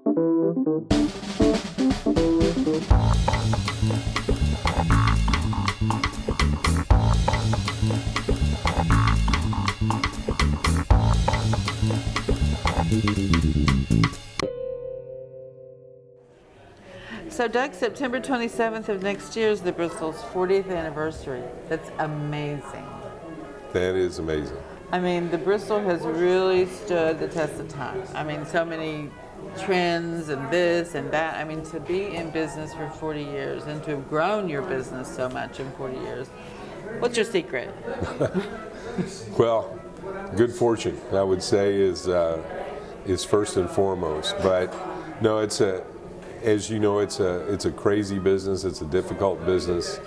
So Doug, September 27th of next year is the Bristol's 40th anniversary. That's amazing. That is amazing. I mean, the Bristol has really stood the test of time. I mean, so many trends and this and that. I mean, to be in business for 40 years and to have grown your business so much in 40 years, what's your secret? Well, good fortune, I would say, is first and foremost. But no, as you know, it's a crazy business. It's a difficult business.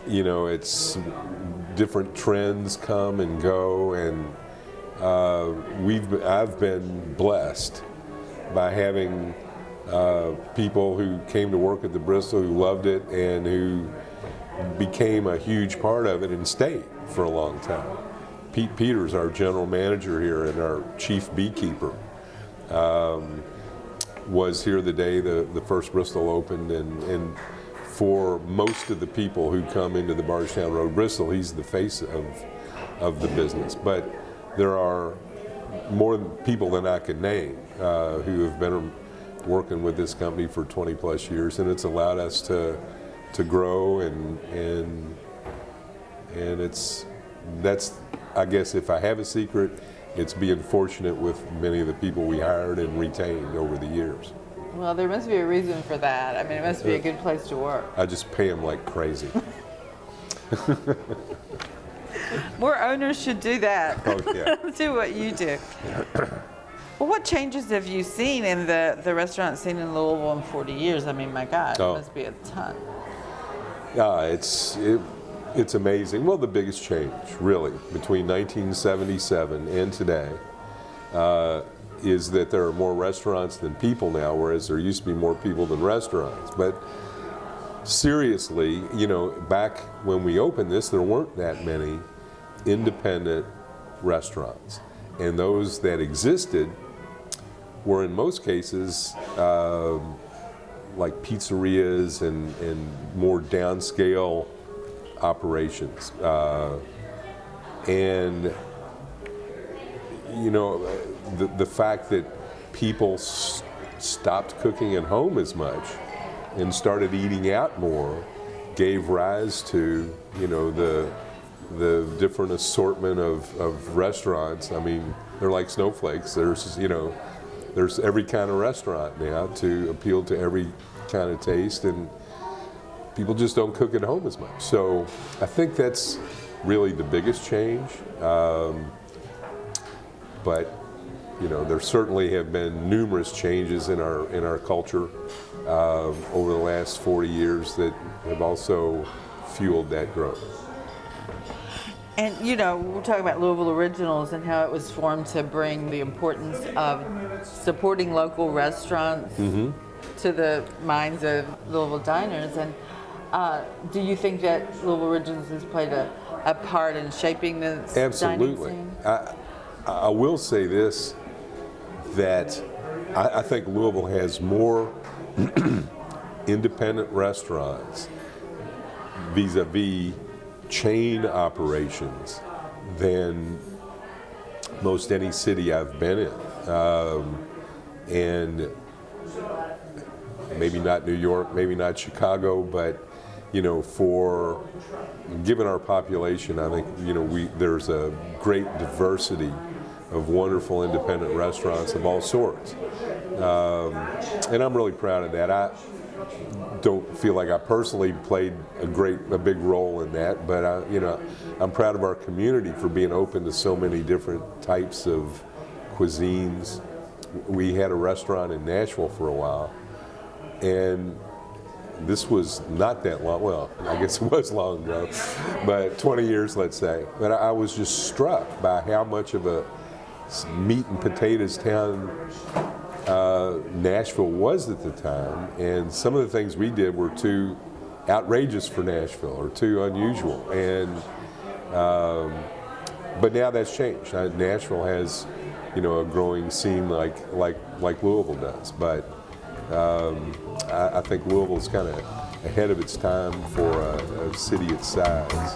You know, it's different trends come and go, and I've been blessed by having people who came to work at the Bristol who loved it and who became a huge part of it and stayed for a long time. Pete Peters, our general manager here and our chief beekeeper, was here the day the first Bristol opened, and for most of the people who come into the Bardstown Road Bristol, he's the face of the business. But there are more people than I could name who have been working with this company for 20 plus years, and it's allowed us to grow, and that's, I guess, if I have a secret, it's being fortunate with many of the people we hired and retained over the years. Well, there must be a reason for that. I mean, it must be a good place to work. I just pay them like crazy. More owners should do that. Oh, yeah. Do what you do. Well, what changes have you seen in the restaurant scene in Louisville in 40 years? I mean, my God, it must be a ton. It's amazing. Well, the biggest change, really, between 1977 and today is that there are more restaurants than people now, whereas there used to be more people than restaurants. But seriously, you know, back when we opened this, there weren't that many independent restaurants. And those that existed were in most cases like pizzerias and more downscale operations. And you know, the fact that people stopped cooking at home as much and started eating out more gave rise to, you know, the different assortment of restaurants. I mean, they're like snowflakes. There's every kind of restaurant now to appeal to every kind of taste, and people just don't cook at home as much. So I think that's really the biggest change. But you know, there certainly have been numerous changes in our culture over the last 40 years that have also fueled that growth. And you know, we're talking about Louisville Originals and how it was formed to bring the importance of supporting local restaurants to the minds of Louisville diners. And do you think that Louisville Originals has played a part in shaping this dining scene? I will say this, that I think Louisville has more independent restaurants vis-a-vis chain operations than most any city I've been in. And maybe not New York, maybe not Chicago, but you know, given our population, I think, you know, there's a great diversity of wonderful independent restaurants of all sorts. And I'm really proud of that. I don't feel like I personally played a big role in that, but you know, I'm proud of our community for being open to so many different types of cuisines. We had a restaurant in Nashville for a while, and this was not that long, well, I guess it was long ago, but 20 years, let's say. But I was just struck by how much of a meat and potatoes town Nashville was at the time, and some of the things we did were too outrageous for Nashville or too unusual. And but now that's changed. Nashville has a growing scene like Louisville does. But I think Louisville's kind of ahead of its time for a city its size.